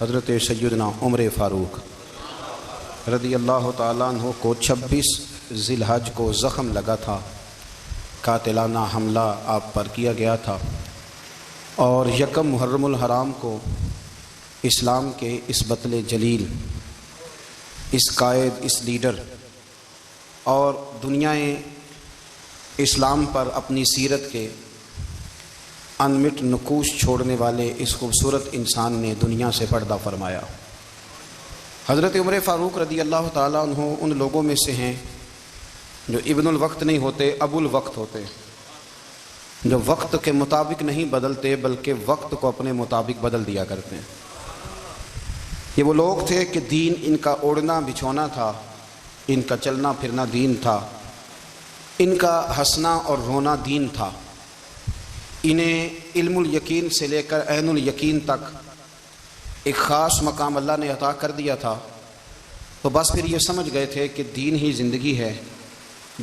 حضرت سیدنا عمر فاروق رضی اللہ تعالیٰ عنہ کو 26 ذی الحج کو زخم لگا تھا، قاتلانہ حملہ آپ پر کیا گیا تھا، اور یکم محرم الحرام کو اسلام کے اس بطل جلیل، اس قائد، اس لیڈر اور دنیا اسلام پر اپنی سیرت کے انمٹ نقوش چھوڑنے والے اس خوبصورت انسان نے دنیا سے پردہ فرمایا۔ حضرت عمر فاروق رضی اللہ تعالیٰ عنہ ان لوگوں میں سے ہیں جو ابن الوقت نہیں ہوتے، ابو الوقت ہوتے، جو وقت کے مطابق نہیں بدلتے بلکہ وقت کو اپنے مطابق بدل دیا کرتے ہیں۔ یہ وہ لوگ تھے کہ دین ان کا اوڑھنا بچھونا تھا، ان کا چلنا پھرنا دین تھا، ان کا ہنسنا اور رونا دین تھا۔ انہیں علم الیقین سے لے کر عین الیقین تک ایک خاص مقام اللہ نے عطا کر دیا تھا، تو بس پھر یہ سمجھ گئے تھے کہ دین ہی زندگی ہے،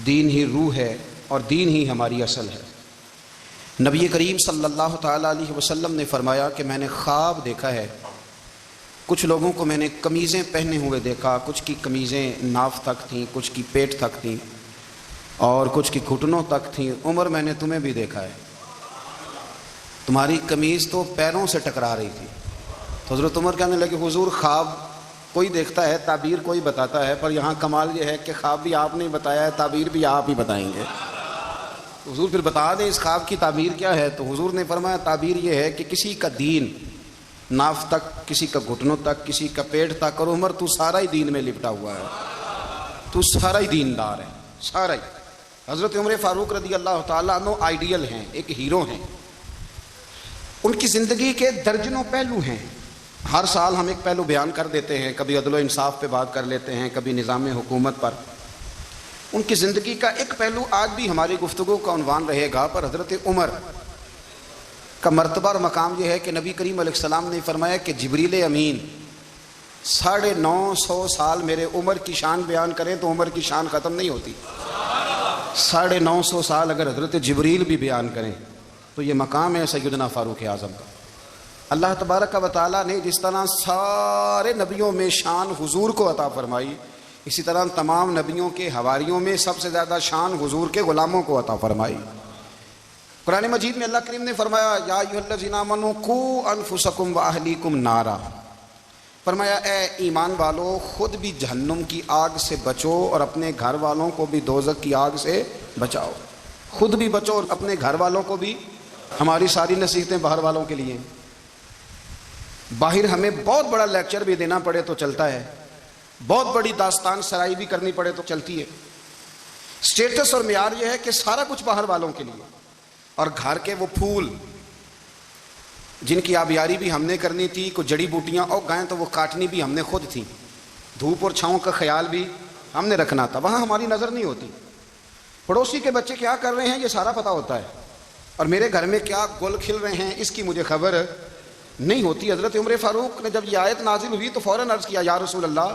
دین ہی روح ہے، اور دین ہی ہماری اصل ہے۔ نبی کریم صلی اللہ تعالیٰ علیہ وسلم نے فرمایا کہ میں نے خواب دیکھا ہے، کچھ لوگوں کو میں نے قمیضیں پہنے ہوئے دیکھا، کچھ کی قمیضیں ناف تک تھیں، کچھ کی پیٹ تک تھیں، اور کچھ کی گھٹنوں تک تھیں۔ عمر، میں نے تمہیں بھی دیکھا ہے، تمہاری قمیض تو پیروں سے ٹکرا رہی تھی۔ تو حضرت عمر کہنے لگے، حضور خواب کوئی دیکھتا ہے، تعبیر کوئی بتاتا ہے، پر یہاں کمال یہ ہے کہ خواب بھی آپ نے بتایا ہے، تعبیر بھی آپ ہی بتائیں گے۔ حضور پھر بتا دیں اس خواب کی تعبیر کیا ہے؟ تو حضور نے فرمایا تعبیر یہ ہے کہ کسی کا دین ناف تک، کسی کا گھٹنوں تک، کسی کا پیٹ تک، اور عمر تو سارا ہی دین میں لپٹا ہوا ہے، تو سارا ہی دیندار ہے، سارا ہی۔ حضرت عمر فاروق رضی اللہ تعالیٰ عنہ آئیڈیل ہیں، ایک ہیرو ہیں۔ ان کی زندگی کے درجنوں پہلو ہیں، ہر سال ہم ایک پہلو بیان کر دیتے ہیں، کبھی عدل و انصاف پہ بات کر لیتے ہیں، کبھی نظام حکومت پر۔ ان کی زندگی کا ایک پہلو آج بھی ہماری گفتگو کا عنوان رہے گا، پر حضرت عمر کا مرتبہ اور مقام یہ ہے کہ نبی کریم علیہ السلام نے فرمایا کہ جبریل امین 950 سال میرے عمر کی شان بیان کریں تو عمر کی شان ختم نہیں ہوتی۔ 950 سال اگر حضرت جبریل بھی بیان کریں تو یہ مقام ہے سیدنا فاروق اعظم کا۔ اللہ تبارک و تعالیٰ نے جس طرح سارے نبیوں میں شان حضور کو عطا فرمائی، اسی طرح تمام نبیوں کے حواریوں میں سب سے زیادہ شان حضور کے غلاموں کو عطا فرمائی۔ قرآن مجید میں اللہ کریم نے فرمایا، یا ایھا الذین آمنوا قوا انفسکم واہلیکم نارا، فرمایا اے ایمان والو خود بھی جہنم کی آگ سے بچو اور اپنے گھر والوں کو بھی دوزخ کی آگ سے بچاؤ۔ خود بھی بچو اور اپنے گھر والوں کو بھی۔ ہماری ساری نصیحتیں باہر والوں کے لیے، باہر ہمیں بہت بڑا لیکچر بھی دینا پڑے تو چلتا ہے، بہت بڑی داستان سرائی بھی کرنی پڑے تو چلتی ہے۔ سٹیٹس اور معیار یہ ہے کہ سارا کچھ باہر والوں کے لیے، اور گھر کے وہ پھول جن کی آبیاری بھی ہم نے کرنی تھی، کوئی جڑی بوٹیاں اور گائیں تو وہ کاٹنی بھی ہم نے خود تھی، دھوپ اور چھاؤں کا خیال بھی ہم نے رکھنا تھا، وہاں ہماری نظر نہیں ہوتی۔ پڑوسی کے بچے کیا کر رہے ہیں یہ سارا پتہ ہوتا ہے، اور میرے گھر میں کیا گل کھل رہے ہیں اس کی مجھے خبر نہیں ہوتی۔ حضرت عمر فاروق نے جب یہ آیت نازل ہوئی تو فوراً عرض کیا، یا رسول اللہ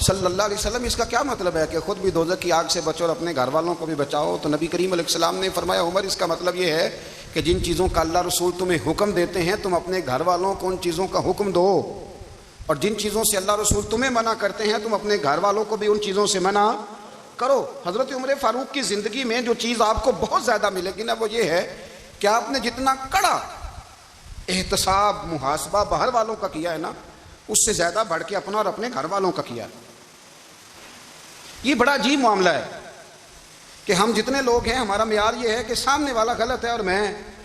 صلی اللہ علیہ وسلم، اس کا کیا مطلب ہے کہ خود بھی دوزخ کی آگ سے بچو اور اپنے گھر والوں کو بھی بچاؤ؟ تو نبی کریم علیہ السلام نے فرمایا، عمر اس کا مطلب یہ ہے کہ جن چیزوں کا اللہ رسول تمہیں حکم دیتے ہیں تم اپنے گھر والوں کو ان چیزوں کا حکم دو، اور جن چیزوں سے اللہ رسول تمہیں منع کرتے ہیں تم اپنے گھر والوں کو بھی ان چیزوں سے منع کرو۔ حضرت عمر فاروق کی زندگی میں جو چیز آپ کو بہت زیادہ ملے گی نا، وہ یہ ہے کہ آپ نے جتنا کڑا احتساب محاسبہ باہر والوں کا کیا ہے نا، اس سے زیادہ بڑھ کے اپنا اور اپنے گھر والوں کا کیا ہے۔ یہ بڑا عجیب معاملہ ہے کہ ہم جتنے لوگ ہیں ہمارا معیار یہ ہے کہ سامنے والا غلط ہے اور میں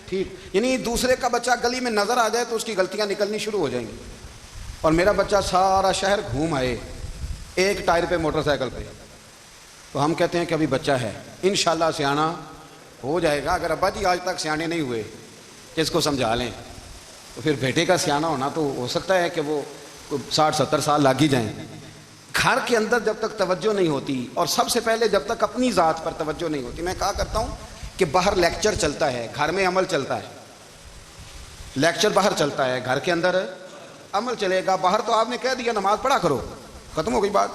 ٹھیک، یعنی دوسرے کا بچہ گلی میں نظر آ جائے تو اس کی غلطیاں نکلنی شروع ہو جائیں گی، اور میرا بچہ سارا شہر گھوم آئے ایک ٹائر پہ موٹر سائیکل پہ، تو ہم کہتے ہیں کہ ابھی بچہ ہے، انشاءاللہ سیانا ہو جائے گا۔ اگر ابا جی آج تک سیانے نہیں ہوئے کہ اس کو سمجھا لیں، تو پھر بیٹے کا سیانا ہونا تو ہو سکتا ہے کہ وہ 60-70 سال لگ ہی جائیں۔ گھر کے اندر جب تک توجہ نہیں ہوتی، اور سب سے پہلے جب تک اپنی ذات پر توجہ نہیں ہوتی، میں کہا کرتا ہوں کہ باہر لیکچر چلتا ہے، گھر میں عمل چلتا ہے۔ لیکچر باہر چلتا ہے، گھر کے اندر عمل چلے گا۔ باہر تو آپ نے کہہ دیا نماز پڑھا کرو، ختم ہو گئی بات،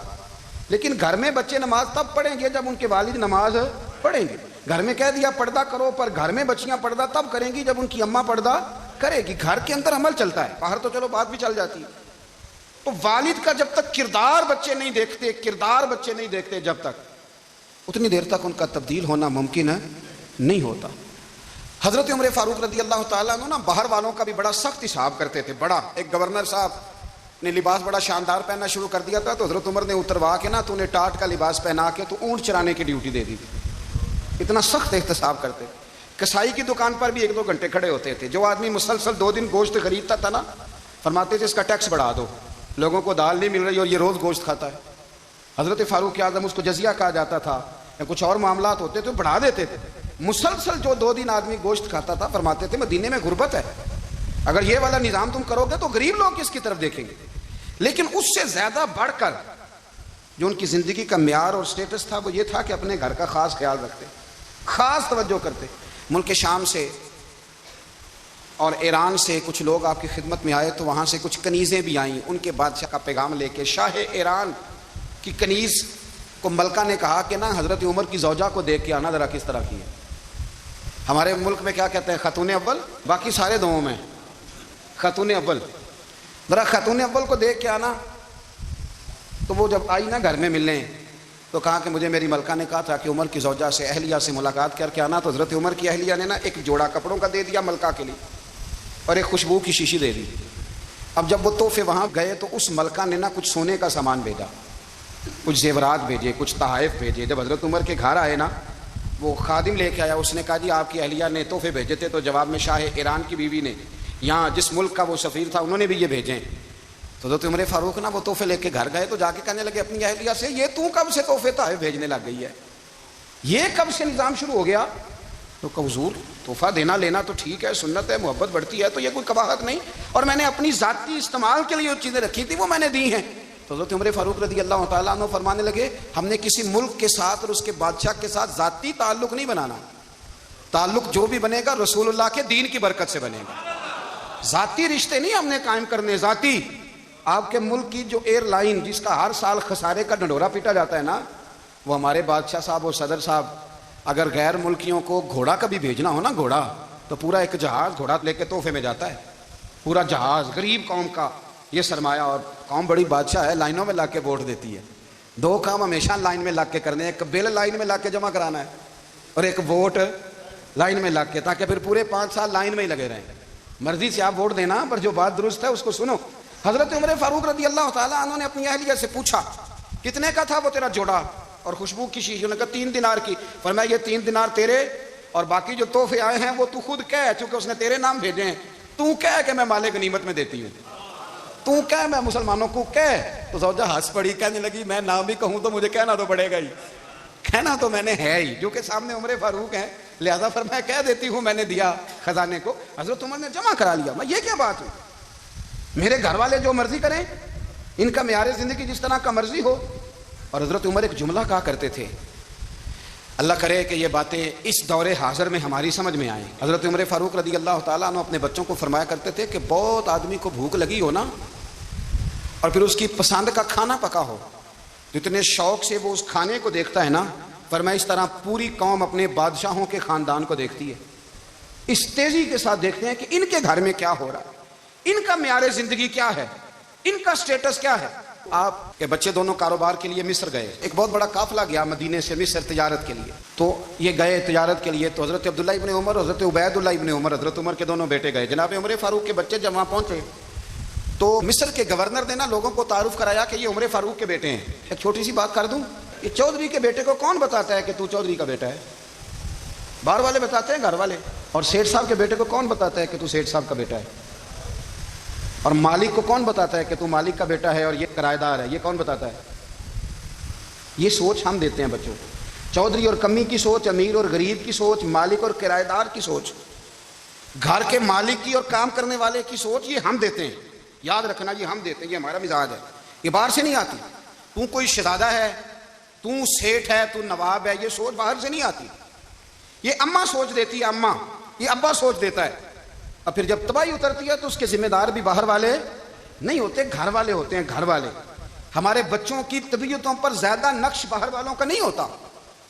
لیکن گھر میں بچے نماز تب پڑھیں گے جب ان کے والد نماز پڑھیں گے۔ گھر میں کہہ دیا پردہ کرو، پر گھر میں بچیاں پردہ تب کریں گی جب ان کی اماں پردہ کرے گی۔ گھر کے اندر عمل چلتا ہے، باہر تو چلو بات بھی چل جاتی ہے۔ تو والد کا جب تک کردار بچے نہیں دیکھتے جب تک، اتنی دیر تک ان کا تبدیل ہونا ممکن نہیں ہوتا۔ حضرت عمر فاروق رضی اللہ تعالیٰ عنہ باہر والوں کا بھی بڑا سخت حساب کرتے تھے۔ بڑا ایک گورنر صاحب نے لباس بڑا شاندار پہننا شروع کر دیا تھا، تو حضرت عمر نے اتروا کے تو انہیں ٹاٹ کا لباس پہنا کے تو اونٹ چرانے کی ڈیوٹی دے دی تھی۔ اتنا سخت احتساب کرتے تھے۔ کسائی کی دکان پر بھی 1-2 گھنٹے کھڑے ہوتے تھے۔ جو آدمی مسلسل 2 دن گوشت خریدتا تھا نا، فرماتے تھے اس کا ٹیکس بڑھا دو، لوگوں کو دال نہیں مل رہی اور یہ روز گوشت کھاتا ہے۔ حضرت فاروق اعظم، اس کو جزیہ کہا جاتا تھا، یا کچھ اور معاملات ہوتے تو بڑھا دیتے تھے۔ مسلسل جو 2 دن آدمی گوشت کھاتا تھا، فرماتے تھے مدینے میں غربت ہے، اگر یہ والا نظام تم کرو گے تو غریب لوگ کس کی طرف دیکھیں گے۔ لیکن اس سے زیادہ بڑھ کر جو ان کی زندگی کا معیار اور سٹیٹس تھا وہ یہ تھا کہ اپنے گھر کا خاص خیال رکھتے، خاص توجہ کرتے۔ ملک شام سے اور ایران سے کچھ لوگ آپ کی خدمت میں آئے، تو وہاں سے کچھ کنیزیں بھی آئیں ان کے بادشاہ کا پیغام لے کے۔ شاہ ایران کی کنیز کو ملکہ نے کہا کہ نا حضرت عمر کی زوجہ کو دیکھ کے آنا ذرا کس طرح کی ہے۔ ہمارے ملک میں کیا کہتے ہیں؟ خاتون اول، باقی سارے دووں میں خاتون اول، ذرا خاتون اول کو دیکھ کے آنا۔ تو وہ جب آئی نا گھر میں ملنے، تو کہا کہ مجھے میری ملکہ نے کہا تھا کہ عمر کی زوجہ سے، اہلیہ سے ملاقات کر کے آنا۔ تو حضرت عمر کی اہلیہ نے نا ایک جوڑا کپڑوں کا دے دیا ملکہ کے لیے، اور ایک خوشبو کی شیشی دے دی۔ اب جب وہ تحفے وہاں گئے تو اس ملکہ نے نا کچھ سونے کا سامان بھیجا، کچھ زیورات بھیجے، کچھ تحائف بھیجے۔ جب حضرت عمر کے گھر آئے نا، وہ خادم لے کے آیا، اس نے کہا جی آپ کی اہلیہ نے تحفے بھیجے تھے، تو جواب میں شاہ ایران کی بیوی نے، یہاں جس ملک کا وہ سفیر تھا، انہوں نے بھی یہ بھیجے۔ تو حضرت عمر فاروق نا وہ تحفے لے کے گھر گئے، تو جا کے کہنے لگے اپنی اہلیہ سے، یہ تو کب سے تحفے تحائف بھیجنے لگ گئی ہے؟ یہ کب سے نظام شروع ہو گیا؟ تو کہ حضور تحفہ دینا لینا تو ٹھیک ہے، سنت ہے، محبت بڑھتی ہے، تو یہ کوئی قباحت نہیں، اور میں نے اپنی ذاتی استعمال کے لیے جو چیزیں رکھی تھی وہ میں نے دی ہیں۔ تو حضرت عمر فاروق رضی اللہ تعالیٰ عنہ فرمانے لگے ہم نے کسی ملک کے ساتھ اور اس کے بادشاہ کے ساتھ ذاتی تعلق نہیں بنانا، تعلق جو بھی بنے گا رسول اللہ کے دین کی برکت سے بنے گا۔ ذاتی رشتے نہیں ہم نے قائم کرنے، ذاتی۔ آپ کے ملک کی جو ایئر لائن جس کا ہر سال خسارے کا ڈنڈورا پیٹا جاتا ہے نا، وہ ہمارے بادشاہ صاحب اور صدر صاحب اگر غیر ملکیوں کو گھوڑا کبھی بھیجنا ہو نا، گھوڑا، تو پورا ایک جہاز گھوڑا لے کے تحفے میں جاتا ہے، پورا جہاز، غریب قوم کا یہ سرمایہ۔ اور قوم بڑی بادشاہ ہے، لائنوں میں لا کے ووٹ دیتی ہے۔ 2 کام ہمیشہ لائن میں لگ کے کرنے ہیں، ایک بل لائن میں لگ کے جمع کرانا ہے، اور ایک ووٹ لائن میں لگ کے، تاکہ پھر پورے 5 سال لائن میں ہی لگے رہیں۔ مرضی سے آپ ووٹ دینا، پر جو بات درست ہے اس کو سنو۔ حضرت عمر فاروق رضی اللہ تعالیٰ عنہ نے اپنی اہلیہ سے پوچھا کتنے کا تھا وہ تیرا جوڑا اور خوشبو کی شیشی؟ انہوں نے کہا 3 دینار کی۔ فرمایا یہ 3 دینار تیرے، اور باقی جو تحفے آئے ہیں وہ تو خود کہہ، چونکہ اس نے تیرے نام بھیجے ہیں، تو کہہ کہ میں مال غنیمت میں دیتی ہوں، تو کہہ میں مسلمانوں کو کہہ۔ تو زوجہ ہنس پڑی، کہنے لگی میں نہ بھی کہوں تو مجھے کہنا تو پڑے گا ہی، کہنا تو میں نے ہے ہی، جو کہ سامنے عمر فاروق ہیں، لہذا فرمایا کہہ دیتی ہوں میں نے دیا خزانے کو۔ حضرت عمر نے جمع کرا لیا۔ میں یہ کیا بات ہوئی؟ میرے گھر والے جو مرضی کریں، ان کا معیار زندگی جس طرح کا مرضی ہو۔ اور حضرت عمر ایک جملہ کہا کرتے تھے، اللہ کرے کہ یہ باتیں اس دور حاضر میں ہماری سمجھ میں آئیں۔ حضرت عمر فاروق رضی اللہ تعالیٰ عنہ اپنے بچوں کو فرمایا کرتے تھے کہ بہت آدمی کو بھوک لگی ہو نا، اور پھر اس کی پسند کا کھانا پکا ہو، تو اتنے شوق سے وہ اس کھانے کو دیکھتا ہے نا، فرمایا اس طرح پوری قوم اپنے بادشاہوں کے خاندان کو دیکھتی ہے، اس تیزی کے ساتھ دیکھتے ہیں کہ ان کے گھر میں کیا ہو رہا ہے، ان کا معیار زندگی کیا ہے، ان کا سٹیٹس کیا ہے۔ آپ کے بچے دونوں کاروبار کے لیے مصر گئے، ایک بہت بڑا قافلہ گیا مدینے سے مصر تجارت کے لیے، تو یہ گئے تجارت کے لیے، تو حضرت عبداللہ ابن عمر، حضرت عبید اللہ ابن عمر، حضرت عمر کے دونوں بیٹے گئے۔ جناب عمر فاروق کے بچے جب وہاں پہنچے تو مصر کے گورنر نے نا لوگوں کو تعارف کرایا کہ یہ عمر فاروق کے بیٹے ہیں۔ ایک چھوٹی سی بات کر دوں، یہ چودھری کے بیٹے کو کون بتاتا ہے کہ تو چودھری کا بیٹا ہے؟ باہر والے بتاتے ہیں، گھر والے۔ اور سیٹھ صاحب کے بیٹے کو کون بتاتا ہے کہ تو سیٹھ صاحب کا بیٹا ہے؟ اور مالک کو کون بتاتا ہے کہ تو مالک کا بیٹا ہے اور یہ کرایہ دار ہے؟ یہ کون بتاتا ہے؟ یہ سوچ ہم دیتے ہیں بچوں کو، چودھری اور کمی کی سوچ، امیر اور غریب کی سوچ، مالک اور کرایہ دار کی سوچ، گھر کے مالک کی اور کام کرنے والے کی سوچ، یہ ہم دیتے ہیں۔ یاد رکھنا، یہ ہم دیتے ہیں، یہ ہمارا مزاج ہے، یہ باہر سے نہیں آتی۔ تو کوئی شہزادہ ہے، تو سیٹھ ہے، تو نواب ہے، یہ سوچ باہر سے نہیں آتی، یہ اماں سوچ دیتی ہے، اماں، یہ ابا سوچ دیتا ہے۔ اور پھر جب تباہی اترتی ہے تو اس کے ذمہ دار بھی باہر والے نہیں ہوتے، گھر والے ہوتے ہیں، گھر والے۔ ہمارے بچوں کی طبیعتوں پر زیادہ نقش باہر والوں کا نہیں ہوتا،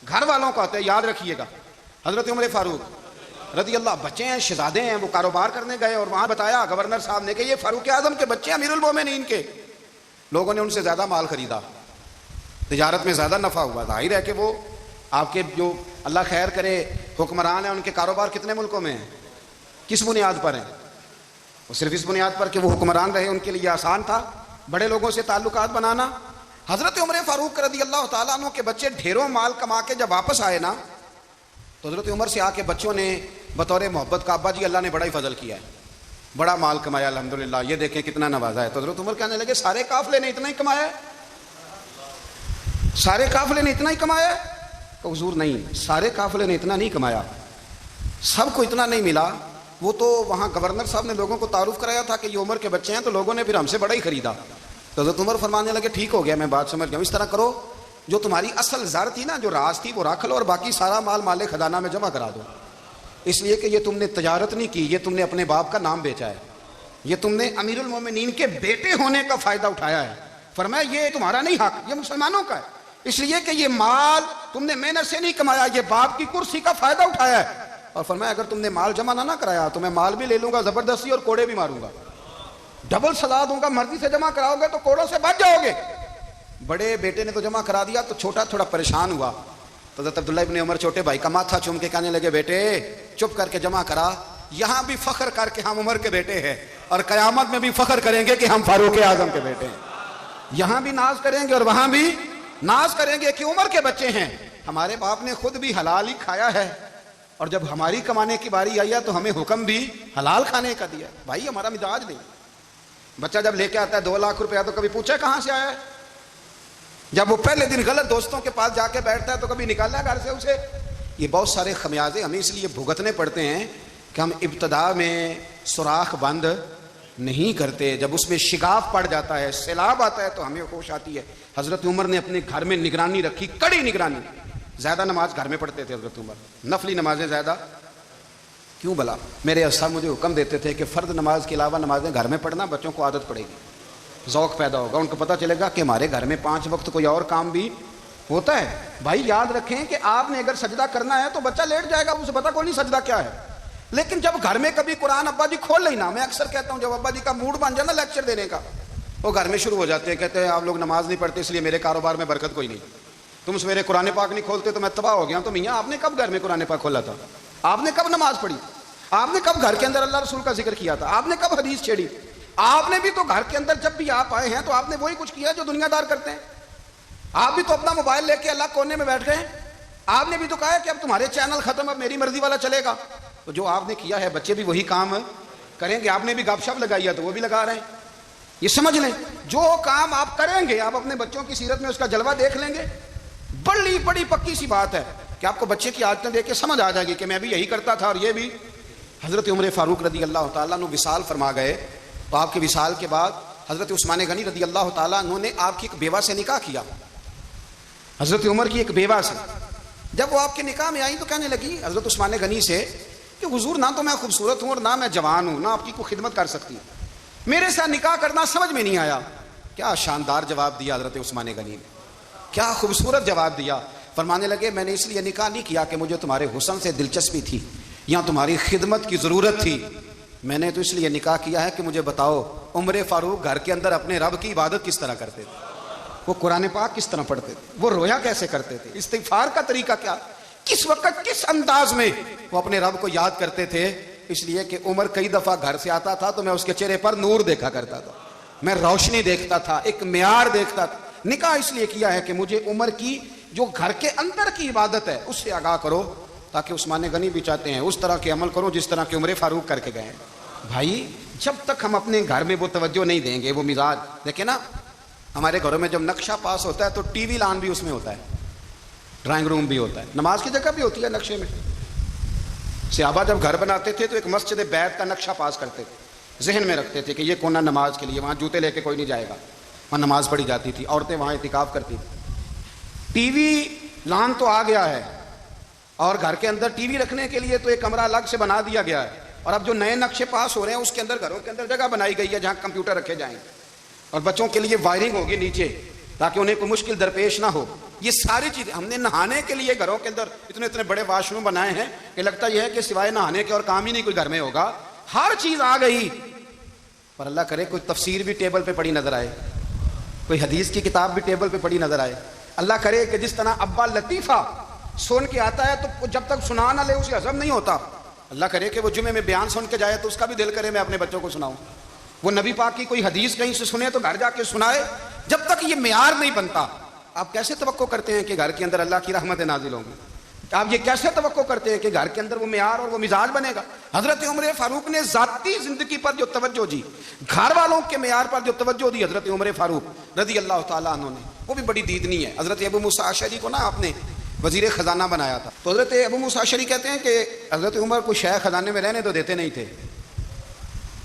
گھر والوں کا ہوتا ہے، یاد رکھیے گا۔ حضرت عمر فاروق رضی اللہ، بچے ہیں، شہزادے ہیں، وہ کاروبار کرنے گئے، اور وہاں بتایا گورنر صاحب نے کہ یہ فاروق اعظم کے بچے، امیر المومنین کے۔ لوگوں نے ان سے زیادہ مال خریدا, تجارت میں زیادہ نفع ہوا. ظاہر ہے کہ وہ آپ کے جو اللہ خیر کرے حکمران ہیں, ان کے کاروبار کتنے ملکوں میں ہیں, کس بنیاد پر ہیں؟ وہ صرف اس بنیاد پر کہ وہ حکمران رہے, ان کے لیے آسان تھا بڑے لوگوں سے تعلقات بنانا. حضرت عمر فاروق رضی اللہ تعالیٰ عنہ کے بچے ڈھیروں مال کما کے جب واپس آئے نا, تو حضرت عمر سے آ کے بچوں نے بطور محبت کا, ابا جی اللہ نے بڑا ہی فضل کیا ہے, بڑا مال کمایا الحمدللہ, یہ دیکھیں کتنا نوازا ہے. تو حضرت عمر کہنے لگے سارے قافلے نے اتنا ہی کمایا ہے, سارے قافلے نے اتنا ہی کمایا ہے؟ کہ حضور نہیں, سارے قافلے نے اتنا نہیں کمایا, سب کو اتنا نہیں ملا. وہ تو وہاں گورنر صاحب نے لوگوں کو تعارف کرایا تھا کہ یہ عمر کے بچے ہیں, تو لوگوں نے پھر ہم سے بڑا ہی خریدا. تو حضرت عمر فرمانے لگے ٹھیک ہو گیا, میں بات سمجھ گیا, اس طرح کرو جو تمہاری اصل زر تھی نا, جو راز تھی, وہ رکھ لو اور باقی سارا مال مال خزانہ میں جمع کرا دو, اس لیے کہ یہ تم نے تجارت نہیں کی, یہ تم نے اپنے باپ کا نام بیچا ہے, یہ تم نے امیر المومنین کے بیٹے ہونے کا فائدہ اٹھایا ہے. فرمایا یہ تمہارا نہیں حق, یہ مسلمانوں کا ہے, اس لیے کہ یہ مال تم نے محنت سے نہیں کمایا, یہ باپ کی کرسی کا فائدہ اٹھایا ہے. اور فرمایا اگر تم نے مال جمع نہ کرایا تو میں مال بھی لے لوں گا زبردستی اور کوڑے بھی ماروں گا, ڈبل سزا دوں گا. مرضی سے جمع کراؤ گے تو کوڑوں سے بچ جاؤ گے. بڑے بیٹے نے تو جمع کرا دیا, تو چھوٹا تھوڑا پریشان ہوا. تو حضرت عبداللہ ابن عمر چھوٹے بھائی کا ماتھا چوم کے کہنے لگے بیٹے چپ کر کے جمع کرا, یہاں بھی فخر کر کے ہم عمر کے بیٹے ہیں, اور قیامت میں بھی فخر کریں گے کہ ہم فاروق اعظم کے بیٹے ہیں. یہاں بھی ناز کریں گے اور وہاں بھی ناز کریں گے کہ عمر کے بچے ہیں. ہمارے باپ نے خود بھی حلال ہی کھایا ہے, اور جب ہماری کمانے کی باری آئی ہے تو ہمیں حکم بھی حلال کھانے کا دیا. بھائی ہمارا مزاج نہیں. بچہ جب لے کے آتا ہے 2 لاکھ روپیہ تو کبھی پوچھے کہاں سے آیا ہے؟ جب وہ پہلے دن غلط دوستوں کے پاس جا کے بیٹھتا ہے تو کبھی نکالا ہے گھر سے اسے؟ یہ بہت سارے خمیازے ہمیں اس لیے بھگتنے پڑتے ہیں کہ ہم ابتدا میں سوراخ بند نہیں کرتے. جب اس میں شگاف پڑ جاتا ہے, سیلاب آتا ہے, تو ہمیں ہوش آتی ہے. حضرت عمر نے اپنے گھر میں نگرانی رکھی, کڑی نگرانی. زیادہ نماز گھر میں پڑھتے تھے حضرت عمر, نفلی نمازیں زیادہ کیوں بلا؟ میرے اساتذہ مجھے حکم دیتے تھے کہ فرض نماز کے علاوہ نمازیں گھر میں پڑھنا, بچوں کو عادت پڑے گی, ذوق پیدا ہوگا, ان کو پتہ چلے گا کہ ہمارے گھر میں 5 وقت کوئی اور کام بھی ہوتا ہے. بھائی یاد رکھیں کہ آپ نے اگر سجدہ کرنا ہے تو بچہ لیٹ جائے گا, اسے پتہ کوئی نہیں سجدہ کیا ہے. لیکن جب گھر میں کبھی قرآن ابا جی کھول لینا, میں اکثر کہتا ہوں جب ابا جی کا موڈ بن جائے نا لیکچر دینے کا, وہ گھر میں شروع ہو جاتے ہیں, کہتے ہیں آپ لوگ نماز نہیں پڑھتے اس لیے میرے کاروبار میں برکت کوئی نہیں, تم سویرے قرآن پاک نہیں کھولتے تو میں تباہ ہو گیا. تو میاں آپ نے کب گھر میں قرآن پاک کھولا تھا؟ آپ نے کب نماز پڑھی؟ آپ نے کب گھر کے اندر اللہ رسول کا ذکر کیا تھا؟ آپ نے کب حدیث چھیڑی؟ آپ نے بھی تو گھر کے اندر جب بھی آپ آئے ہیں تو آپ نے وہی کچھ کیا جو دنیا دار کرتے ہیں. آپ بھی تو اپنا موبائل لے کے اللہ کونے میں بیٹھ گئے. آپ نے بھی تو کہا ہے کہ اب تمہارے چینل ختم, اب میری مرضی والا چلے گا. تو جو آپ نے کیا ہے بچے بھی وہی کام کریں گے. آپ نے بھی گپ شپ لگائی ہے تو وہ بھی لگا رہے ہیں. یہ سمجھ لیں جو کام آپ کریں گے آپ اپنے بچوں کی سیرت میں اس کا جلوہ دیکھ لیں گے. بڑی بڑی پکی سی بات ہے کہ آپ کو بچے کی عادتیں دیکھ کے سمجھ آ جائے گی کہ میں بھی یہی کرتا تھا اور یہ بھی. حضرت عمر فاروق رضی اللہ تعالیٰ عنہ وصال فرما گئے, تو آپ کے وصال کے بعد حضرت عثمان غنی رضی اللہ تعالیٰ عنہ نے آپ کی ایک بیوہ سے نکاح کیا, حضرت عمر کی ایک بیوہ سے. جب وہ آپ کے نکاح میں آئی تو کہنے لگی حضرت عثمان غنی سے کہ حضور نہ تو میں خوبصورت ہوں اور نہ میں جوان ہوں, نہ آپ کی کوئی خدمت کر سکتی ہوں, میرے ساتھ نکاح کرنا سمجھ میں نہیں آیا. کیا شاندار جواب دیا حضرت عثمان غنی نے, کیا خوبصورت جواب دیا. فرمانے لگے میں نے اس لیے نکاح نہیں کیا کہ مجھے تمہارے حسن سے دلچسپی تھی یا تمہاری خدمت کی ضرورت تھی, میں نے تو اس لیے نکاح کیا ہے کہ مجھے بتاؤ عمر فاروق گھر کے اندر اپنے رب کی عبادت کس طرح کرتے تھے, وہ قرآن پاک کس طرح پڑھتے تھے, وہ رویا کیسے کرتے تھے, استغفار کا طریقہ کیا, کس وقت کس انداز میں وہ اپنے رب کو یاد کرتے تھے. اس لیے کہ عمر کئی دفعہ گھر سے آتا تھا تو میں اس کے چہرے پر نور دیکھا کرتا تھا, میں روشنی دیکھتا تھا, ایک معیار دیکھتا تھا. نکاح اس لیے کیا ہے کہ مجھے عمر کی جو گھر کے اندر کی عبادت ہے اس سے آگاہ کرو, تاکہ عثمان غنی بھی چاہتے ہیں اس طرح کے عمل کرو جس طرح کے عمر فاروق کر کے گئے. بھائی جب تک ہم اپنے گھر میں وہ توجہ نہیں دیں گے, وہ مزاج دیکھیں نا, ہمارے گھروں میں جب نقشہ پاس ہوتا ہے تو ٹی وی لان بھی اس میں ہوتا ہے, ڈرائنگ روم بھی ہوتا ہے, نماز کی جگہ بھی ہوتی ہے نقشے میں. صحابہ جب گھر بناتے تھے تو ایک مسجد بیت کا نقشہ پاس کرتے تھے, ذہن میں رکھتے تھے کہ یہ کونا نماز کے لیے, وہاں جوتے لے کے کوئی نہیں جائے گا, وہاں نماز پڑھی جاتی تھی, عورتیں وہاں اعتکاف کرتی تھیں. ٹی وی لان تو آ گیا ہے اور گھر کے اندر ٹی وی رکھنے کے لیے تو ایک کمرہ الگ سے بنا دیا گیا ہے, اور اب جو نئے نقشے پاس ہو رہے ہیں اس کے اندر گھروں کے اندر جگہ بنائی گئی ہے جہاں کمپیوٹر رکھے جائیں, اور بچوں کے لیے وائرنگ ہوگی نیچے تاکہ انہیں کوئی مشکل درپیش نہ ہو. یہ ساری چیزیں ہم نے نہانے کے لیے گھروں کے اندر اتنے اتنے بڑے واش روم بنائے ہیں کہ لگتا یہ ہے کہ سوائے نہانے کے اور کام ہی نہیں کوئی گھر میں ہوگا. ہر چیز آ گئی, پر اللہ کرے کوئی تفسیر بھی ٹیبل پہ پڑی نظر آئے, کوئی حدیث کی کتاب بھی ٹیبل پہ پڑی نظر آئے. اللہ کرے کہ جس طرح ابا لطیفہ سن کے آتا ہے تو جب تک سنا نہ لے اسے ہضم نہیں ہوتا. اللہ کرے کہ وہ جمعے میں بیان سن کے جائے تو اس کا بھی دل کرے میں اپنے بچوں کو سناؤں. وہ نبی پاک کی کوئی حدیث کہیں سے سنے تو گھر جا کے سنائے. جب تک یہ معیار نہیں بنتا آپ کیسے توقع کرتے ہیں کہ گھر کے اندر اللہ کی رحمتیں نازل ہوں گی؟ آپ یہ کیسے توقع کرتے ہیں کہ گھر کے اندر وہ معیار اور وہ مزاج بنے گا؟ حضرت عمر فاروق نے ذاتی زندگی پر جو توجہ دی، گھر والوں کے معیار پر جو توجہ دی حضرت عمر فاروق رضی اللہ تعالیٰ عنہ نے، وہ بھی بڑی دیدنی ہے. حضرت ابو موسیٰ اشعری کو نا آپ نے وزیر خزانہ بنایا تھا، تو حضرت ابو موسیٰ اشعری کہتے ہیں کہ حضرت عمر کو شے خزانے میں رہنے تو دیتے نہیں تھے.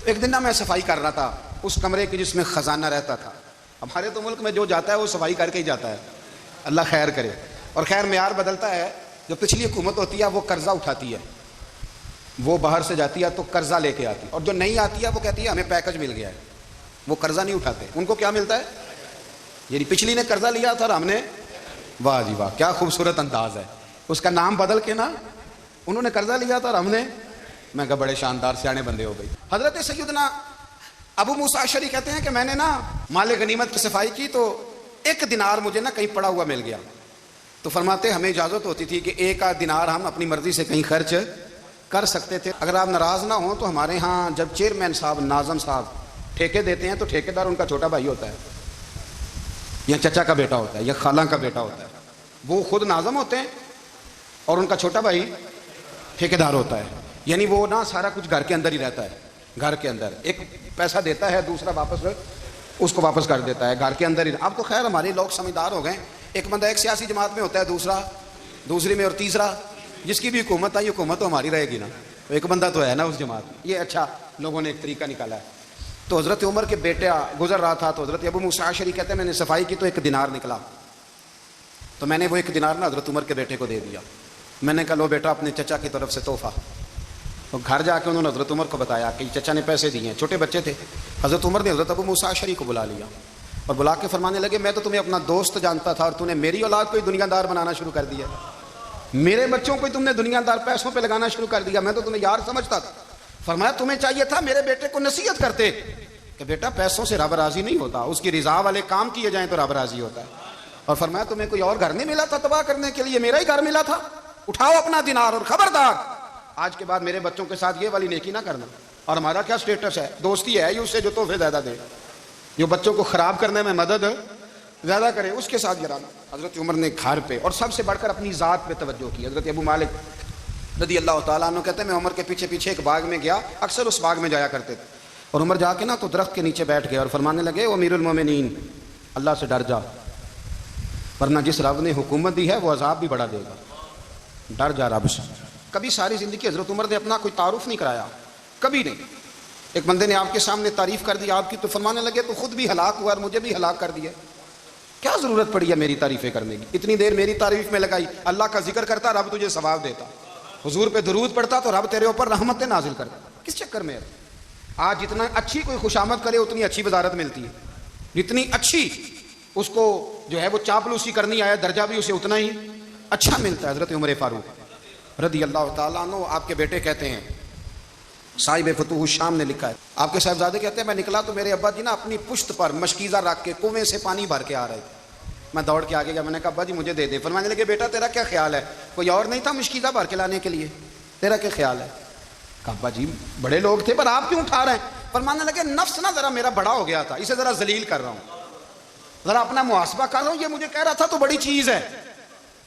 ایک دن نا میں صفائی کر رہا تھا اس کمرے کی جس میں خزانہ رہتا تھا. ہمارے تو ملک میں جو جاتا ہے وہ صفائی کر کے ہی جاتا ہے، اللہ خیر کرے. اور خیر معیار بدلتا ہے. جو پچھلی حکومت ہوتی ہے وہ قرضہ اٹھاتی ہے، وہ باہر سے جاتی ہے تو قرضہ لے کے آتی ہے، اور جو نہیں آتی ہے وہ کہتی ہے ہمیں پیکج مل گیا ہے. وہ قرضہ نہیں اٹھاتے، ان کو کیا ملتا ہے؟ یعنی پچھلی نے قرضہ لیا تھا اور ہم نے، واہ جی واہ کیا خوبصورت انداز ہے. اس کا نام بدل کے نا انہوں نے قرضہ لیا تھا اور ہم نے، میں کہا بڑے شاندار سیانے بندے ہو گئی. حضرت سیدنا ابو موسیٰ اشعری کہتے ہیں کہ میں نے نا مال غنیمت کی صفائی کی تو 1 دینار مجھے نا کہیں پڑا ہوا مل گیا. تو فرماتے ہمیں اجازت ہوتی تھی کہ 1 دینار ہم اپنی مرضی سے کہیں خرچ کر سکتے تھے. اگر آپ ناراض نہ ہوں تو ہمارے ہاں جب چیئرمین صاحب ناظم صاحب ٹھیکے دیتے ہیں تو ٹھیکیدار ان کا چھوٹا بھائی ہوتا ہے یا چچا کا بیٹا ہوتا ہے یا خالہ کا بیٹا ہوتا ہے. وہ خود ناظم ہوتے ہیں اور ان کا چھوٹا بھائی ٹھیکیدار ہوتا ہے. یعنی وہ نا سارا کچھ گھر کے اندر ہی رہتا ہے. گھر کے اندر ایک پیسہ دیتا ہے دوسرا واپس اس کو واپس کر دیتا ہے گھر کے اندر ہی. اب تو خیر ہمارے لوگ سمجھدار ہو گئے. ایک بندہ ایک سیاسی جماعت میں ہوتا ہے، دوسرا دوسری میں، اور تیسرا جس کی بھی حکومت آئی حکومت تو ہماری رہے گی نا. ایک بندہ تو ہے نا اس جماعت میں. یہ اچھا لوگوں نے ایک طریقہ نکالا ہے. تو حضرت عمر کے بیٹا گزر رہا تھا تو حضرت ابو موسیٰ اشعری کہتے ہیں میں نے صفائی کی تو 1 دینار نکلا. تو میں نے وہ 1 دینار نا حضرت عمر کے بیٹے کو دے دیا. میں نے کہا لو بیٹا اپنے چچا کی طرف سے تحفہ. تو گھر جا کے انہوں نے حضرت عمر کو بتایا کہ چچا نے پیسے دیے ہیں. چھوٹے بچے تھے. حضرت عمر نے حضرت ابو موسیٰ اشعری کو بلا لیا اور بلا کے فرمانے لگے میں تو تمہیں اپنا دوست جانتا تھا اور تم نے میری اولاد کو ہی دنیا دار بنانا شروع کر دیا. میرے بچوں کو ہی تم نے دنیا دار پیسوں پہ لگانا شروع کر دیا. میں تو تمہیں یار سمجھتا تھا. فرمایا تمہیں چاہیے تھا میرے بیٹے کو نصیحت کرتے کہ بیٹا پیسوں سے رب راضی نہیں ہوتا، اس کی رضا والے کام کیے جائیں تو رب راضی ہوتا ہے. اور فرمایا تمہیں کوئی اور گھر نہیں ملا تھا تباہ کرنے کے لیے، میرا ہی گھر ملا تھا. اٹھاؤ اپنا دینار اور خبردار آج کے بعد میرے بچوں کے ساتھ یہ والی نیکی نہ کرنا. اور ہمارا کیا سٹیٹس ہے؟ دوستی ہے اس سے جو تحفے زیادہ دے، جو بچوں کو خراب کرنے میں مدد زیادہ کرے اس کے ساتھ گرانا. حضرت عمر نے گھر پہ اور سب سے بڑھ کر اپنی ذات پہ توجہ کی. حضرت ابو مالک رضی اللہ تعالیٰ عنہ کہتے ہیں میں عمر کے پیچھے پیچھے ایک باغ میں گیا، اکثر اس باغ میں جایا کرتے تھے. اور عمر جا کے نا تو درخت کے نیچے بیٹھ گئے اور فرمانے لگے وہ امیر المومنین اللہ سے ڈر جا، ورنہ جس رب نے حکومت دی ہے وہ عذاب بھی بڑا دے گا. ڈر جا رب سے. کبھی ساری زندگی حضرت عمر نے اپنا کوئی تعارف نہیں کرایا، کبھی نہیں. ایک بندے نے آپ کے سامنے تعریف کر دی آپ کی تو فرمانے لگے تو خود بھی ہلاک ہوا اور مجھے بھی ہلاک کر دیا. کیا ضرورت پڑی ہے میری تعریفیں کرنے کی؟ اتنی دیر میری تعریف میں لگائی. اللہ کا ذکر کرتا رب تجھے ثواب دیتا، حضور پہ درود پڑھتا تو رب تیرے اوپر رحمتیں نازل کرتا. کس چکر میں ہے؟ آج جتنا اچھی کوئی خوشامد کرے اتنی اچھی وزارت ملتی ہے، جتنی اچھی اس کو جو ہے وہ چاپلوسی کرنی آیا درجہ بھی اسے اتنا ہی اچھا ملتا ہے. حضرت عمر فاروق رضی اللہ تعالیٰ عنہ آپ کے بیٹے کہتے ہیں، صاحب فتوح الشام نے لکھا ہے، آپ کے صاحبزادے کہتے ہیں میں نکلا تو میرے ابا جی نا اپنی پشت پر مشکیزہ رکھ کے کنویں سے پانی بھر کے آ رہے تھے. میں دوڑ کے آگے گیا، میں نے کہا ابا جی مجھے دے دیں. فرمانے لگے بیٹا تیرا کیا خیال ہے؟ کوئی اور نہیں تھا مشکیزہ بھر کے لانے کے لیے؟ تیرا کیا خیال ہے؟ کہا ابا جی بڑے لوگ تھے پر آپ کیوں اٹھا رہے ہیں؟ فرمانے لگے نفس نا ذرا میرا بڑا ہو گیا تھا، اسے ذرا ذلیل کر رہا ہوں، ذرا اپنا محاسبہ کر رہا ہوں. یہ مجھے کہہ رہا تھا تو بڑی چیز ہے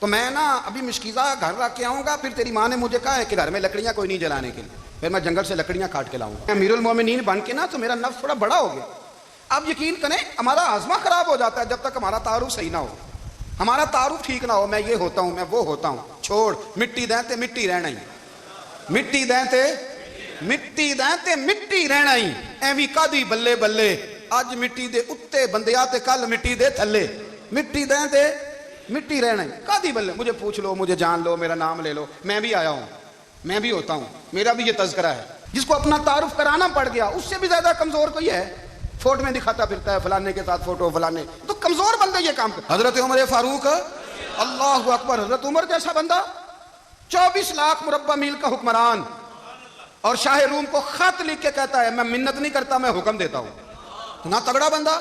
تو میں نا ابھی مشکیزہ گھر رکھ کے آؤں گا، پھر تیری ماں نے مجھے کہا ہے کہ گھر میں لکڑیاں کوئی نہیں جلانے کے لیے، پھر میں جنگل سے لکڑیاں کاٹ کے لاؤں گا. امیر المومنین بن کے نا تو میرا نفس تھوڑا بڑا ہو گیا. اب یقین کریں ہمارا ہاضمہ خراب ہو جاتا ہے جب تک ہمارا تعارف صحیح نہ ہو، ہمارا تعارف ٹھیک نہ ہو. میں یہ ہوتا ہوں، میں وہ ہوتا ہوں. چھوڑ مٹی دیں تے مٹی رہنا ہی، مٹی دیں تے مٹی دیں تے مٹی رہنا ہی. ایویں کدی بلے بلے اج مٹی دے اتے بندیا تے کل مٹی دے تھلے. مٹی دیں تے مٹی رہنا ہی کدی بلے. مجھے پوچھ لو، مجھے جان لو، میرا نام لے لو، میں بھی آیا ہوں، میں بھی ہوتا ہوں، میرا بھی یہ تذکرہ ہے. جس کو اپنا تعارف کرانا پڑ گیا اس سے بھی زیادہ کمزور کوئی ہے؟ فوٹو میں دکھاتا پھرتا ہے فلانے کے ساتھ فوٹو فلانے، تو کمزور بندے یہ کام کرتے. حضرت عمر فاروق اللہ اکبر، حضرت عمر جیسا بندہ 24 لاکھ مربع میل کا حکمران اور شاہ روم کو خط لکھ کے کہتا ہے میں منت نہیں کرتا میں حکم دیتا ہوں. اتنا تگڑا بندہ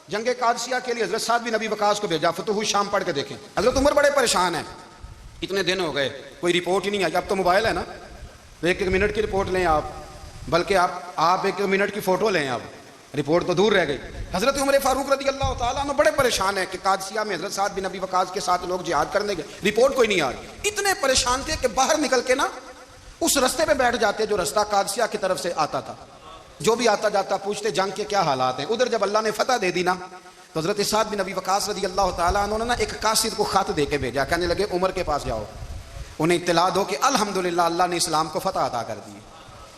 جنگ قادسیہ کے لیے حضرت سعد بن ابی وقاص کو بھیجا، فتوح شام پڑھ کے دیکھیں۔ حضرت عمر بڑے پریشان ہیں، اتنے دن ہو گئے کوئی رپورٹ ہی نہیں آئی۔ اب تو موبائل ہے نا، ایک منٹ کی رپورٹ لیں آپ، بلکہ آپ 1 منٹ کی فوٹو لیں، آپ رپورٹ تو دور رہ گئی۔ حضرت عمر فاروق رضی اللہ تعالیٰ عنہ بڑے پریشان ہیں کہ قادسیہ میں حضرت سعد بن ابی وقاص کے ساتھ لوگ جہاد کرنے گئے، رپورٹ کوئی نہیں آ رہی۔ اتنے پریشان تھے کہ باہر نکل کے نا اس رستے پہ بیٹھ جاتے جو رستہ قادسیہ کی طرف سے آتا تھا، جو بھی آتا جاتا پوچھتے جنگ کے کیا حالات ہیں۔ ادھر جب اللہ نے فتح دے دی نا تو حضرت سعد بن ابی وقاص رضی اللہ تعالیٰ عنہ نے نا ایک قاصد کو خط دے کے بھیجا، کہنے لگے عمر کے پاس جاؤ، انہیں اطلاع دو کہ الحمدللہ اللہ نے اسلام کو فتح عطا کر دی۔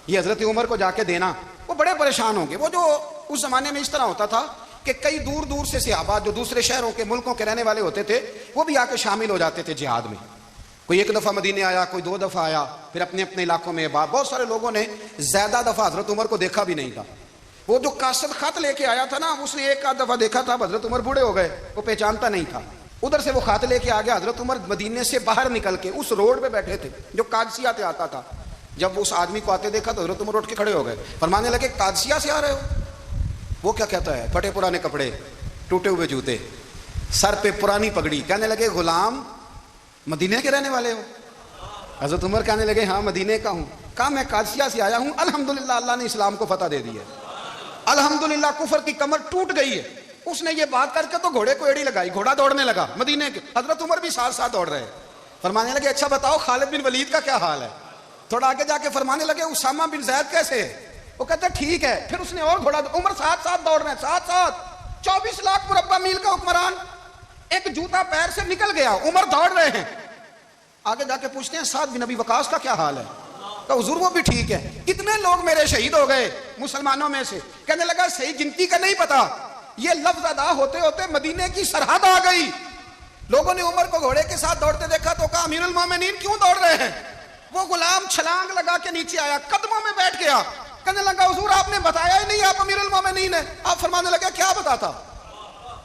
یہ حضرت عمر کو جا کے دینا، وہ بڑے پریشان ہوں گے۔ وہ جو اس زمانے میں اس طرح ہوتا تھا کہ کئی دور دور سے صحابہ جو دوسرے شہروں کے ملکوں کے رہنے والے ہوتے تھے وہ بھی آ کے شامل ہو جاتے تھے جہاد میں۔ کوئی 1 دفعہ مدینے آیا، کوئی 2 دفعہ آیا، پھر اپنے اپنے علاقوں میں بہت سارے لوگوں نے زیادہ دفعہ حضرت عمر کو دیکھا بھی نہیں تھا۔ وہ جو قاصد خط لے کے آیا تھا نا، اس نے 1 آدھ دفعہ دیکھا تھا، حضرت عمر بوڑھے ہو گئے، وہ پہچانتا نہیں تھا۔ ادھر سے وہ خط لے کے آ گیا، حضرت عمر مدینے سے باہر نکل کے اس روڈ پہ بیٹھے تھے جو قادسیہ سے آتا تھا۔ جب اس آدمی کو آتے دیکھا تو حضرت عمر اٹھ کے کھڑے ہو گئے، فرمانے لگے قادسیہ سے آ رہے ہو؟ وہ کیا کہتا ہے؟ پھٹے پرانے کپڑے، ٹوٹے ہوئے جوتے، سر پہ پرانی پگڑی، کہنے لگے غلام مدینے کے رہنے والے ہو؟ حضرت عمر کہنے لگے ہاں مدینے کا ہوں۔ کہا میں قادسیہ سے آیا ہوں، الحمدللہ اللہ نے اسلام کو فتح دے دی ہے، الحمدللہ کفر کی کمر ٹوٹ گئی ہے۔ اس نے یہ بات کر کے تو گھوڑے کو ایڑی لگائی، گھوڑا دوڑنے لگا مدینے کے، حضرت عمر بھی ساتھ ساتھ دوڑ رہے، فرمانے لگے اچھا بتاؤ خالد بن ولید کا کیا حال ہے؟ تھوڑا آگے جا کے فرمانے لگے اسامہ بن زید کیسے ہے؟ وہ کہتے ٹھیک ہے۔ پھر اس نے اور گھوڑا، عمر ساتھ ساتھ دوڑ رہے ہیں، ساتھ ساتھ 24 لاکھ مربع میل کا حکمران، ایک جوتا پیر سے نکل گیا، عمر دوڑ رہے ہیں۔ آگے جا کے پوچھتے ہیں سعد بن ابی وقاص کا کیا حال ہے؟ کہ حضور وہ بھی ٹھیک ہے۔ کتنے لوگ میرے شہید ہو گئے مسلمانوں میں سے؟ کہنے لگا صحیح گنتی کا نہیں پتا، یہ لفظ ادا ہوتے ہوتے مدینے کی سرحد آ گئی۔ لوگوں نے عمر کو گھوڑے کے ساتھ دوڑتے دیکھا تو کہا امیر المومنین کیوں دوڑ رہے ہیں؟ وہ غلام چھلانگ لگا کے نیچے آیا، قدموں میں بیٹھ گیا، کہنے لگا حضور آپ نے بتایا ہی نہیں آپ امیر المومنین ہیں۔ آپ فرمانے لگے کیا بتاتا؟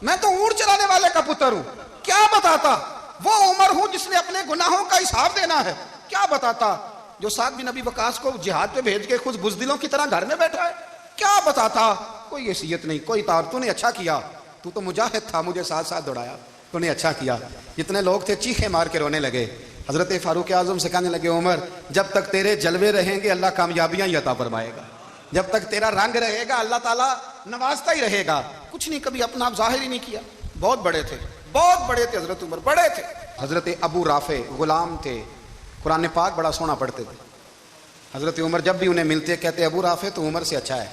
میں تو اونٹ چلانے والے کا پتر ہوں، کیا بتاتا؟ وہ عمر ہوں جس نے اپنے گناہوں کا حساب دینا ہے، کیا بتاتا؟ جو سعد بن ابی وقاص کو جہاد پہ بھیج کے خود بزدلوں کی طرح گھر میں بیٹھا ہے، کیا بتاتا؟ کوئی حیثیت نہیں، کوئی تار، تو نے اچھا کیا، تو مجاہد تھا، مجھے ساتھ ساتھ دوڑایا، تو نے اچھا کیا۔ جتنے لوگ تھے چیخے مار کے رونے لگے۔ حضرت فاروق اعظم سے کہنے لگے عمر جب تک تیرے جلوے رہیں گے اللہ کامیابیاں ہی عطا فرمائے گا، جب تک تیرا رنگ رہے گا اللہ تعالیٰ نوازتا ہی رہے گا۔ کچھ نہیں، کبھی اپنا آپ ظاہر ہی نہیں کیا۔ بہت بڑے تھے، بہت بڑے تھے حضرت عمر، بڑے تھے۔ حضرت ابو رافع غلام تھے، قرآن پاک بڑا سونا پڑھتے تھے۔ حضرت عمر جب بھی انہیں ملتے کہتے ابو رافع تو عمر سے اچھا ہے،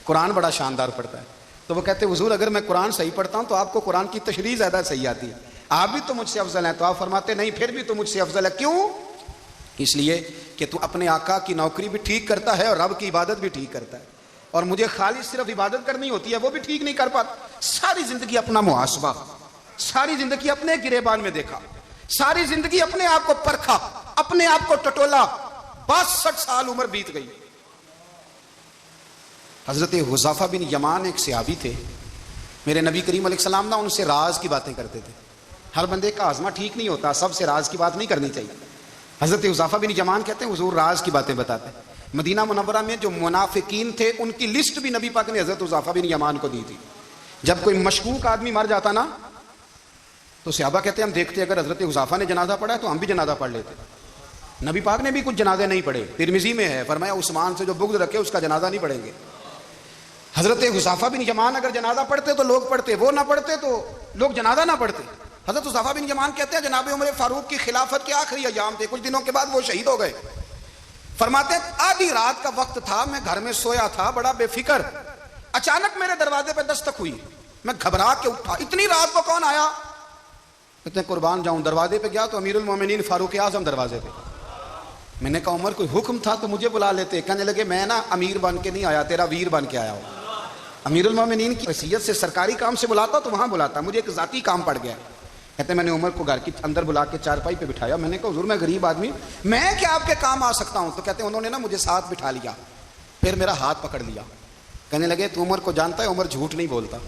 قرآن بڑا شاندار پڑھتا ہے۔ تو وہ کہتے حضور اگر میں قرآن صحیح پڑھتا ہوں تو آپ کو قرآن کی تشریح زیادہ صحیح آتی ہے، آپ بھی تو مجھ سے افضل ہیں۔ تو آپ فرماتے نہیں پھر بھی تو مجھ سے افضل ہے۔ کیوں؟ اس لیے کہ تو اپنے آقا کی نوکری بھی ٹھیک کرتا ہے اور رب کی عبادت بھی ٹھیک کرتا ہے، اور مجھے خالی صرف عبادت کرنی ہوتی ہے وہ بھی ٹھیک نہیں کر پاتا۔ ساری زندگی اپنا محاسبہ، ساری زندگی اپنے گریبان میں دیکھا، ساری زندگی اپنے آپ کو پرکھا، اپنے آپ کو ٹٹولا، 62 سال عمر بیت گئی۔ حضرت حذیفہ بن یمان ایک صحابی تھے، میرے نبی کریم علیہ السلام نا ان سے راز کی باتیں کرتے تھے۔ ہر بندے کا ہاضمہ ٹھیک نہیں ہوتا، سب سے راز کی بات نہیں کرنی چاہیے۔ حضرت حذیفہ بن یمان کہتے ہیں حضور راز کی باتیں بتاتے ہیں۔ مدینہ منورہ میں جو منافقین تھے ان کی لسٹ بھی نبی پاک نے حضرت حذیفہ بن یمان کو دی تھی۔ جب کوئی مشکوک آدمی مر جاتا نا تو صحابہ کہتے ہیں ہم دیکھتے اگر حضرت حذیفہ نے جنازہ پڑھا ہے تو ہم بھی جنازہ پڑھ لیتے۔ نبی پاک نے بھی کچھ جنازے نہیں پڑھے، ترمذی میں ہے، فرمایا عثمان سے جو بغض رکھے اس کا جنازہ نہیں پڑھیں گے۔ حضرت حذیفہ بن یمان اگر جنازہ پڑھتے تو لوگ پڑھتے، وہ نہ پڑھتے تو لوگ جنازہ نہ پڑھتے۔ حضرت حذیفہ بن یمان کہتے ہیں جناب عمر فاروق کی خلافت کے آخری ایام تھے، کچھ دنوں کے بعد وہ شہید ہو گئے۔ فرماتے آدھی رات کا وقت تھا، میں گھر میں سویا تھا بڑا بے فکر، اچانک میرے دروازے پہ دستک ہوئی، میں گھبرا کے اٹھا، اتنی رات کو کون آیا؟ کہتے ہیں قربان جاؤں، دروازے پہ گیا تو امیر المومنین فاروق اعظم دروازے پہ۔ میں نے کہا عمر کوئی حکم تھا تو مجھے بلا لیتے۔ کہنے لگے میں نا امیر بن کے نہیں آیا، تیرا ویر بن کے آیا ہوں۔ امیر المومنین کی حیثیت سے سرکاری کام سے بلاتا تو وہاں بلاتا، مجھے ایک ذاتی کام پڑ گیا۔ کہتے میں نے عمر کو گھر کے اندر بلا کے چارپائی پہ بٹھایا، میں نے کہا حضور میں غریب آدمی میں کیا آپ کے کام آ سکتا ہوں؟ تو کہتے ہیں انہوں نے نا مجھے ساتھ بٹھا لیا، پھر میرا ہاتھ پکڑ لیا، کہنے لگے تو عمر کو جانتا ہے؟ عمر جھوٹ نہیں بولتا،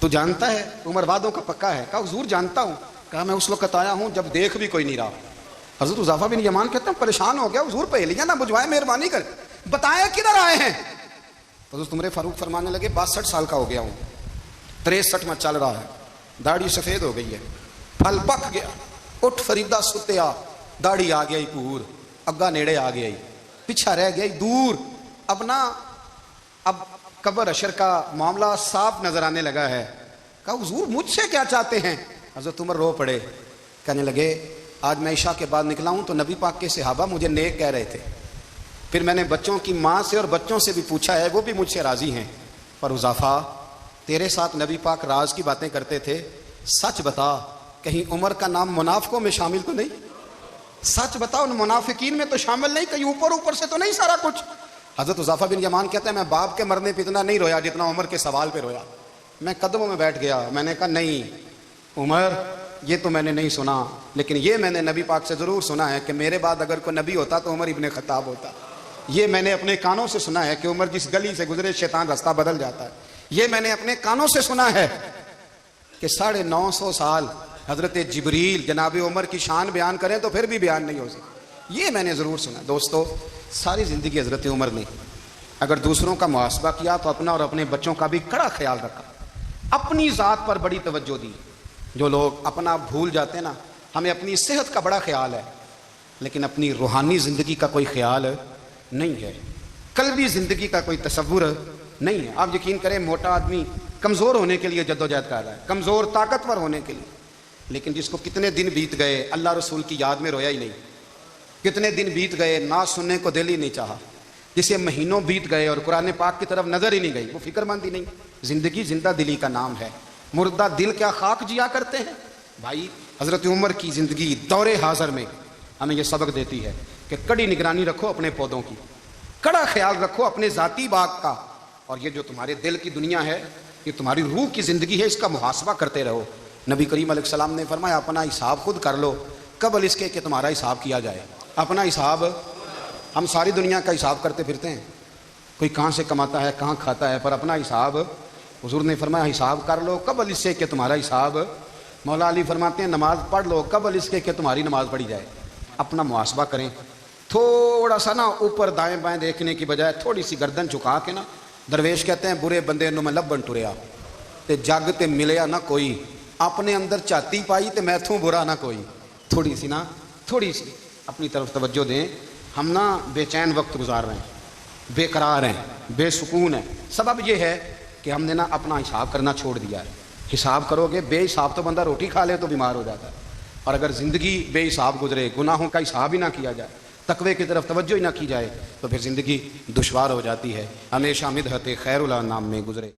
تو جانتا ہے عمر وعدوں کا پکا ہے؟ کہا حضور جانتا ہوں۔ کہا میں اس وقت آیا ہوں جب دیکھ بھی کوئی نہیں رہا۔ حضرت حذیفہ بن یمان کہتے ہیں پریشان ہو گیا، حضور پہلیاں نہ بجھوائے، مہربانی کر بتائیں کدھر آئے ہیں؟ حضرت عمر فاروق فرمانے لگے 62 سال کا ہو گیا ہوں، 63 میں چل رہا ہے, داڑھی سفید ہو گئی ہے, پھل پک گیا, اٹھ فریدا ستیا, داڑھی آ گئی پور, اگا نیڑے آ گئی, پیچھا رہ گئی دور. اب قبر حشر کا معاملہ صاف نظر آنے لگا ہے. کہا حضور مجھ سے کیا چاہتے ہیں؟ حضرت عمر رو پڑے, کہنے لگے آج میں عشاء کے بعد نکلا ہوں تو نبی پاک کے صحابہ مجھے نیک کہہ رہے تھے, پھر میں نے بچوں کی ماں سے اور بچوں سے بھی پوچھا ہے, وہ بھی مجھ سے راضی ہیں, پر حذیفہ تیرے ساتھ نبی پاک راز کی باتیں کرتے تھے, سچ بتا کہیں عمر کا نام منافقوں میں شامل تو نہیں؟ سچ بتا ان منافقین میں تو شامل نہیں, کہیں اوپر سے تو نہیں سارا کچھ؟ حضرت حذیفہ بن یمان کہتے ہیں میں باپ کے مرنے پہ اتنا نہیں رویا جتنا عمر کے سوال پہ رویا. میں قدموں میں بیٹھ گیا, میں نے کہا نہیں عمر یہ تو میں نے نہیں سنا, لیکن یہ میں نے نبی پاک سے ضرور سنا ہے کہ میرے بعد اگر کوئی نبی ہوتا تو عمر ابن خطاب ہوتا. یہ میں نے اپنے کانوں سے سنا ہے کہ عمر جس گلی سے گزرے شیطان راستہ بدل جاتا ہے. یہ میں نے اپنے کانوں سے سنا ہے کہ 950 سال حضرت جبریل جناب عمر کی شان بیان کریں تو پھر بھی بیان نہیں ہو سکتا. یہ میں نے ضرور سنا. دوستو ساری زندگی حضرت عمر نے اگر دوسروں کا محاسبہ کیا تو اپنا اور اپنے بچوں کا بھی کڑا خیال رکھا, اپنی ذات پر بڑی توجہ دی. جو لوگ اپنا بھول جاتے ہیں نا, ہمیں اپنی صحت کا بڑا خیال ہے لیکن اپنی روحانی زندگی کا کوئی خیال نہیں ہے, قلبی زندگی کا کوئی تصور نہیں ہے. آپ یقین کریں موٹا آدمی کمزور ہونے کے لیے جدوجہد کر رہا ہے, کمزور طاقتور ہونے کے لیے, لیکن جس کو کتنے دن بیت گئے اللہ رسول کی یاد میں رویا ہی نہیں, کتنے دن بیت گئے نہ سننے کو دل ہی نہیں چاہا, جسے مہینوں بیت گئے اور قرآن پاک کی طرف نظر ہی نہیں گئی, وہ فکر مند ہی نہیں. زندگی زندہ دلی کا نام ہے, مردہ دل کیا خاک جیا کرتے ہیں. بھائی حضرت عمر کی زندگی دور حاضر میں ہمیں یہ سبق دیتی ہے کہ کڑی نگرانی رکھو اپنے پودوں کی, کڑا خیال رکھو اپنے ذاتی باغ کا, اور یہ جو تمہارے دل کی دنیا ہے یہ تمہاری روح کی زندگی ہے, اس کا محاسبہ کرتے رہو. نبی کریم علیہ السلام نے فرمایا اپنا حساب خود کر لو قبل اس کے کہ تمہارا حساب کیا جائے. اپنا حساب, ہم ساری دنیا کا حساب کرتے پھرتے ہیں, کوئی کہاں سے کماتا ہے کہاں کھاتا ہے, پر اپنا حساب حضور نے فرمایا حساب کر لو قبل اس سے کہ تمہارا حساب. مولا علی فرماتے ہیں نماز پڑھ لو قبل اس کے کہ تمہاری نماز پڑھی جائے. اپنا محاسبہ کریں, تھوڑا سا نا اوپر دائیں بائیں دیکھنے کی بجائے تھوڑی سی گردن جھکا کے نا, درویش کہتے ہیں برے بندے نو میں لبن ٹریا تے جگ تے ملیا نہ کوئی, اپنے اندر چاتی پائی تے میں تھوں برا نہ کوئی. تھوڑی سی اپنی طرف توجہ دیں. ہم نا بے چین وقت گزار رہے ہیں, بے قرار ہیں, بے سکون ہیں. سبب یہ ہے کہ ہم نے نا اپنا حساب کرنا چھوڑ دیا ہے. حساب کرو گے, بے حساب تو بندہ روٹی کھا لے تو بیمار ہو جاتا ہے, اور اگر زندگی بے حساب گزرے, گناہوں کا حساب ہی نہ کیا جائے, تقوی کی طرف توجہ ہی نہ کی جائے, تو پھر زندگی دشوار ہو جاتی ہے. ہمیشہ مدحت خیر الانام میں گزرے.